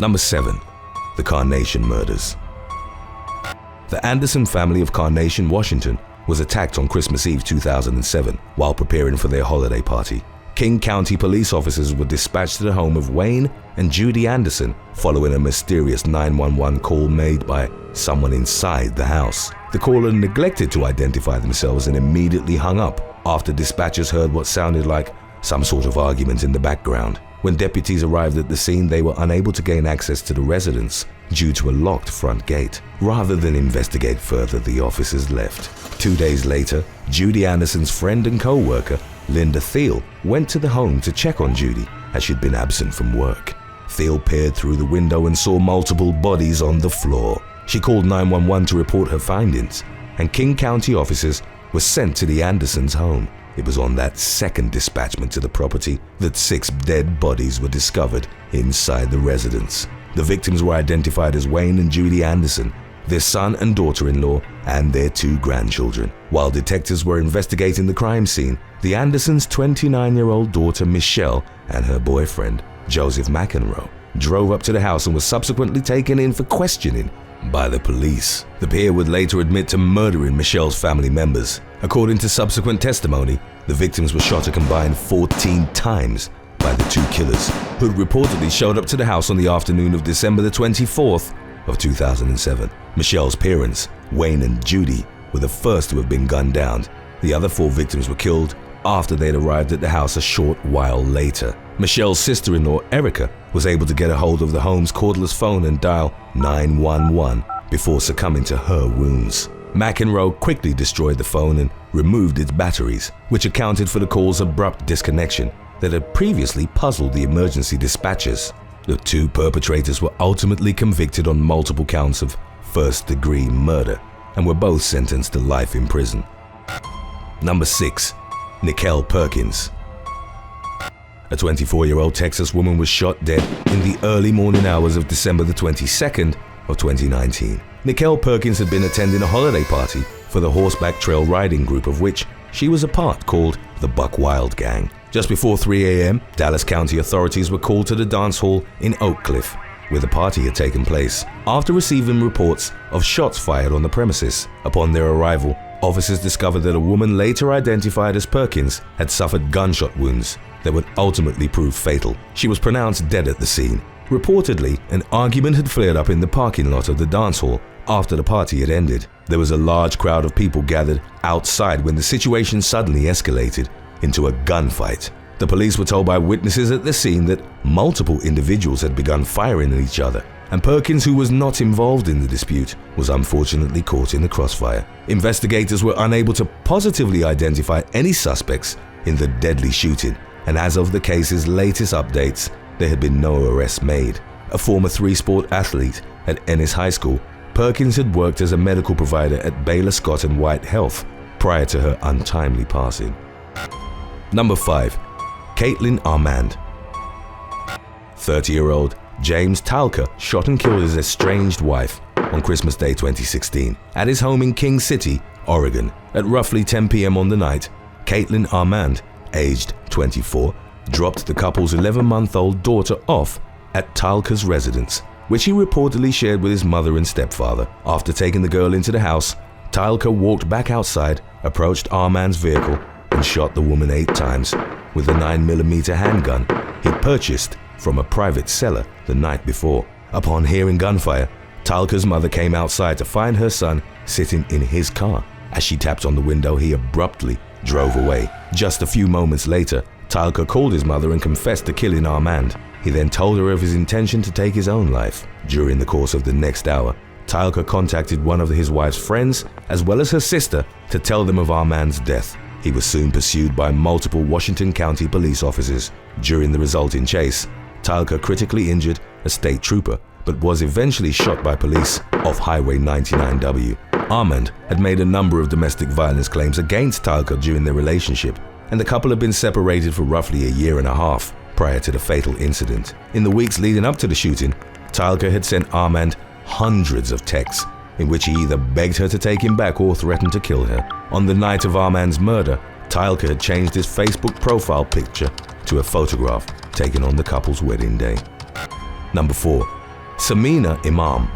Number 7. The Carnation Murders. The Anderson family of Carnation, Washington, was attacked on Christmas Eve 2007 while preparing for their holiday party. King County police officers were dispatched to the home of Wayne and Judy Anderson following a mysterious 911 call made by someone inside the house. The caller neglected to identify themselves and immediately hung up after dispatchers heard what sounded like some sort of argument in the background. When deputies arrived at the scene, they were unable to gain access to the residence due to a locked front gate. Rather than investigate further, the officers left. 2 days later, Judy Anderson's friend and co-worker, Linda Thiel, went to the home to check on Judy as she'd been absent from work. Thiel peered through the window and saw multiple bodies on the floor. She called 911 to report her findings, and King County officers were sent to the Andersons' home. It was on that second dispatchment to the property that 6 dead bodies were discovered inside the residence. The victims were identified as Wayne and Judy Anderson, their son and daughter-in-law, and their 2 grandchildren. While detectives were investigating the crime scene, the Andersons' 29-year-old daughter Michelle and her boyfriend, Joseph McEnroe, drove up to the house and was subsequently taken in for questioning by the police. The pair would later admit to murdering Michelle's family members. According to subsequent testimony, the victims were shot a combined 14 times by the 2 killers, who reportedly showed up to the house on the afternoon of December the 24th of 2007. Michelle's parents, Wayne and Judy, were the first to have been gunned down. The other 4 victims were killed after they'd arrived at the house a short while later. Michelle's sister-in-law, Erica, was able to get a hold of the home's cordless phone and dial 911 before succumbing to her wounds. McEnroe quickly destroyed the phone and removed its batteries, which accounted for the call's abrupt disconnection that had previously puzzled the emergency dispatchers. The 2 perpetrators were ultimately convicted on multiple counts of first-degree murder and were both sentenced to life in prison. Number 6. Nikhil Perkins. A 24-year-old Texas woman was shot dead in the early morning hours of December the 22nd of 2019. Nikhil Perkins had been attending a holiday party for the horseback trail riding group of which she was a part, called the Buck Wild Gang. Just before 3 a.m., Dallas County authorities were called to the dance hall in Oak Cliff, where the party had taken place, after receiving reports of shots fired on the premises. Upon their arrival, officers discovered that a woman later identified as Perkins had suffered gunshot wounds that would ultimately prove fatal. She was pronounced dead at the scene. Reportedly, an argument had flared up in the parking lot of the dance hall after the party had ended. There was a large crowd of people gathered outside when the situation suddenly escalated into a gunfight. The police were told by witnesses at the scene that multiple individuals had begun firing at each other, and Perkins, who was not involved in the dispute, was unfortunately caught in the crossfire. Investigators were unable to positively identify any suspects in the deadly shooting, and as of the case's latest updates, there had been no arrests made. A former 3-sport athlete at Ennis High School, Perkins had worked as a medical provider at Baylor Scott & White Health prior to her untimely passing. Number 5. Caitlin Armand. 30-year-old James Talker shot and killed his estranged wife on Christmas Day 2016 at his home in King City, Oregon. At roughly 10 p.m. on the night, Caitlin Armand, aged 24, dropped the couple's 11-month-old daughter off at Talker's residence, which he reportedly shared with his mother and stepfather. After taking the girl into the house, Talker walked back outside, approached Armand's vehicle, and shot the woman 8 times with a 9mm handgun he'd purchased from a private seller the night before. Upon hearing gunfire, Talker's mother came outside to find her son sitting in his car. As she tapped on the window, he abruptly drove away. Just a few moments later, Talker called his mother and confessed to killing Armand. He then told her of his intention to take his own life. During the course of the next hour, Talker contacted one of his wife's friends as well as her sister to tell them of Armand's death. He was soon pursued by multiple Washington County police officers. During the resulting chase, Talker critically injured a state trooper, but was eventually shot by police off Highway 99W. Armand had made a number of domestic violence claims against Talker during their relationship, and the couple had been separated for roughly a year and a half prior to the fatal incident. In the weeks leading up to the shooting, Talker had sent Armand hundreds of texts in which he either begged her to take him back or threatened to kill her. On the night of Armand's murder, Talker had changed his Facebook profile picture to a photograph taken on the couple's wedding day. Number 4. Samira Imam.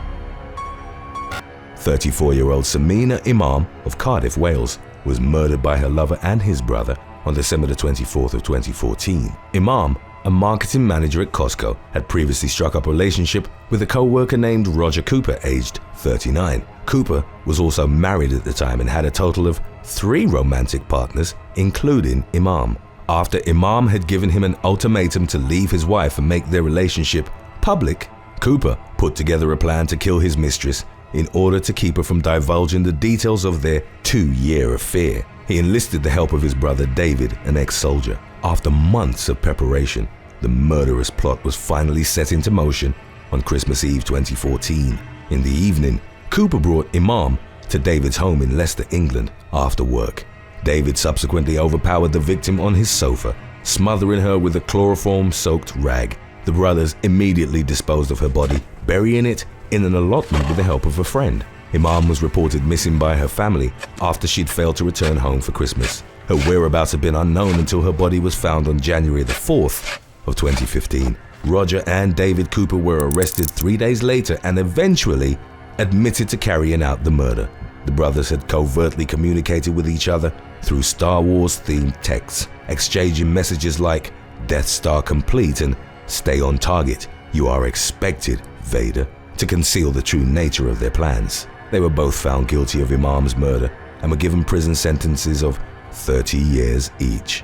34-year-old Samira Imam of Cardiff, Wales, was murdered by her lover and his brother on December the 24th of 2014. Imam, a marketing manager at Costco, had previously struck up a relationship with a co-worker named Roger Cooper, aged 39. Cooper was also married at the time and had a total of 3 romantic partners, including Imam. After Imam had given him an ultimatum to leave his wife and make their relationship public, Cooper put together a plan to kill his mistress in order to keep her from divulging the details of their 2-year affair. He enlisted the help of his brother David, an ex-soldier. After months of preparation, the murderous plot was finally set into motion on Christmas Eve 2014. In the evening, Cooper brought Imam to David's home in Leicester, England, after work. David subsequently overpowered the victim on his sofa, smothering her with a chloroform-soaked rag. The brothers immediately disposed of her body, burying it in an allotment with the help of a friend. Imam was reported missing by her family after she'd failed to return home for Christmas. Her whereabouts had been unknown until her body was found on January the 4th of 2015. Roger and David Cooper were arrested 3 days later and eventually admitted to carrying out the murder. The brothers had covertly communicated with each other through Star Wars-themed texts, exchanging messages like "Death Star complete" and "Stay on target, you are expected, Vader," to conceal the true nature of their plans. They were both found guilty of Imam's murder and were given prison sentences of 30 years each.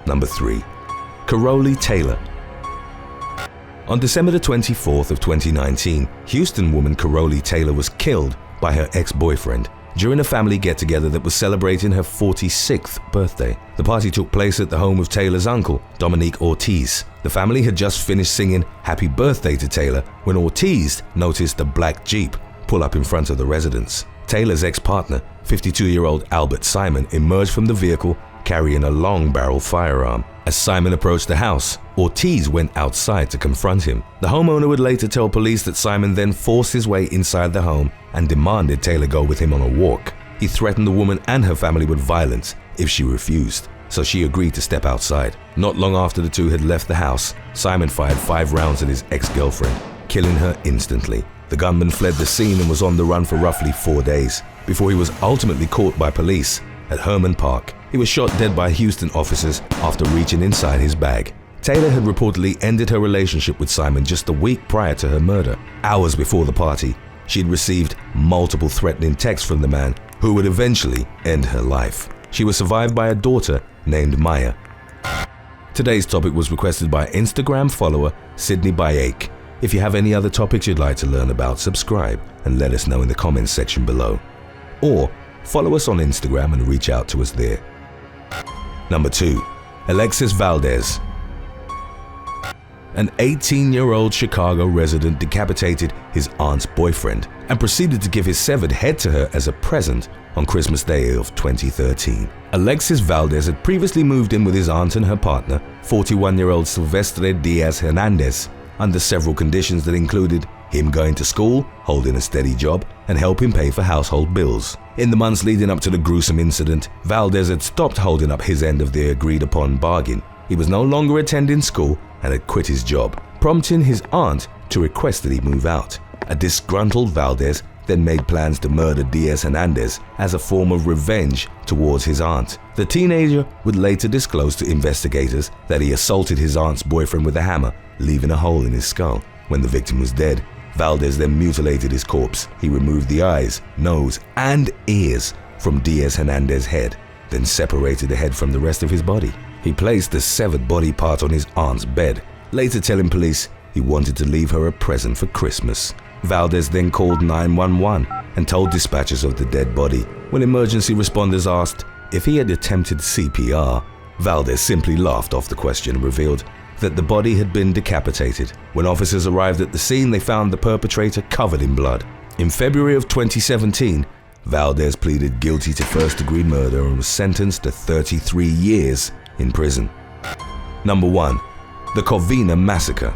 Number 3. Karoly Taylor. On December the 24th of 2019, Houston woman Karoly Taylor was killed by her ex-boyfriend during a family get-together that was celebrating her 46th birthday. The party took place at the home of Taylor's uncle, Dominique Ortiz. The family had just finished singing "Happy Birthday" to Taylor when Ortiz noticed a black Jeep pull up in front of the residence. Taylor's ex-partner, 52-year-old Albert Simon, emerged from the vehicle carrying a long-barrel firearm. As Simon approached the house, Ortiz went outside to confront him. The homeowner would later tell police that Simon then forced his way inside the home and demanded Taylor go with him on a walk. He threatened the woman and her family with violence if she refused, so she agreed to step outside. Not long after the two had left the house, Simon fired 5 rounds at his ex-girlfriend, killing her instantly. The gunman fled the scene and was on the run for roughly 4 days before he was ultimately caught by police at Herman Park. He was shot dead by Houston officers after reaching inside his bag. Taylor had reportedly ended her relationship with Simon just a week prior to her murder. Hours before the party, she'd received multiple threatening texts from the man who would eventually end her life. She was survived by a daughter named Maya. Today's topic was requested by Instagram follower Sydney Bayake. If you have any other topics you'd like to learn about, subscribe and let us know in the comments section below. Or follow us on Instagram and reach out to us there. Number 2. Alexis Valdez. An 18-year-old Chicago resident decapitated his aunt's boyfriend and proceeded to give his severed head to her as a present on Christmas Day of 2013. Alexis Valdez had previously moved in with his aunt and her partner, 41-year-old Silvestre Diaz Hernandez, under several conditions that included him going to school, holding a steady job, and helping pay for household bills. In the months leading up to the gruesome incident, Valdez had stopped holding up his end of the agreed-upon bargain. He was no longer attending school and had quit his job, prompting his aunt to request that he move out. A disgruntled Valdez then made plans to murder Diaz Hernandez as a form of revenge towards his aunt. The teenager would later disclose to investigators that he assaulted his aunt's boyfriend with a hammer, leaving a hole in his skull. When the victim was dead, Valdez then mutilated his corpse. He removed the eyes, nose, and ears from Diaz Hernandez's head, then separated the head from the rest of his body. He placed the severed body part on his aunt's bed, later telling police he wanted to leave her a present for Christmas. Valdez then called 911 and told dispatchers of the dead body. When emergency responders asked if he had attempted CPR, Valdez simply laughed off the question and revealed that the body had been decapitated. When officers arrived at the scene, they found the perpetrator covered in blood. In February of 2017, Valdez pleaded guilty to first-degree murder and was sentenced to 33 years in prison. Number 1. The Covenant Massacre.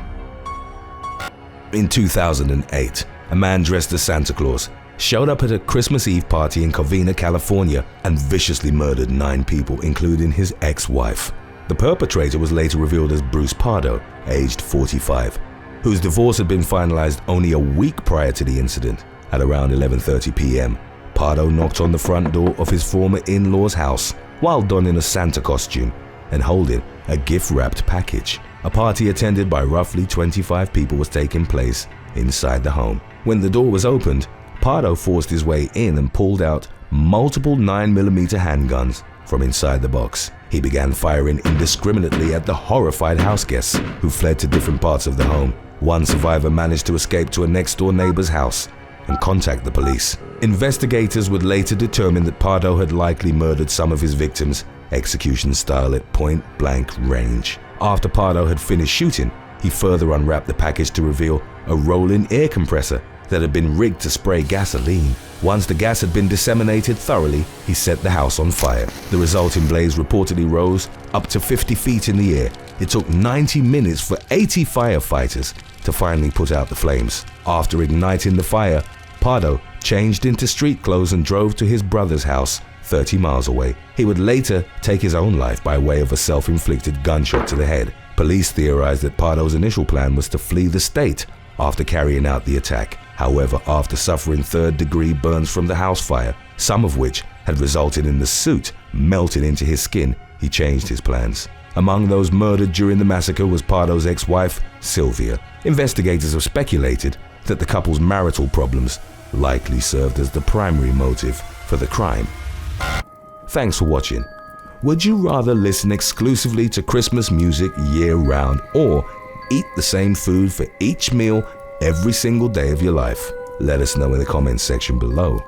In 2008, a man dressed as Santa Claus showed up at a Christmas Eve party in Covina, California, and viciously murdered 9 people, including his ex-wife. The perpetrator was later revealed as Bruce Pardo, aged 45. whose divorce had been finalized only a week prior to the incident. At around 11:30 p.m., Pardo knocked on the front door of his former in-law's house while donning a Santa costume and holding a gift-wrapped package. A party attended by roughly 25 people was taking place inside the home. When the door was opened, Pardo forced his way in and pulled out multiple 9mm handguns from inside the box. He began firing indiscriminately at the horrified house guests who fled to different parts of the home. One survivor managed to escape to a next-door neighbor's house and contact the police. Investigators would later determine that Pardo had likely murdered some of his victims, execution style at point-blank range. After Pardo had finished shooting, he further unwrapped the package to reveal a rolling air compressor that had been rigged to spray gasoline. Once the gas had been disseminated thoroughly, he set the house on fire. The resulting blaze reportedly rose up to 50 feet in the air. It took 90 minutes for 80 firefighters to finally put out the flames. After igniting the fire, Pardo changed into street clothes and drove to his brother's house 30 miles away. He would later take his own life by way of a self-inflicted gunshot to the head. Police theorized that Pardo's initial plan was to flee the state after carrying out the attack. However, after suffering third-degree burns from the house fire, some of which had resulted in the suit melting into his skin, he changed his plans. Among those murdered during the massacre was Pardo's ex-wife, Sylvia. Investigators have speculated that the couple's marital problems likely served as the primary motive for the crime. Thanks for watching. Would you rather listen exclusively to Christmas music year-round or eat the same food for each meal every single day of your life? Let us know in the comments section below.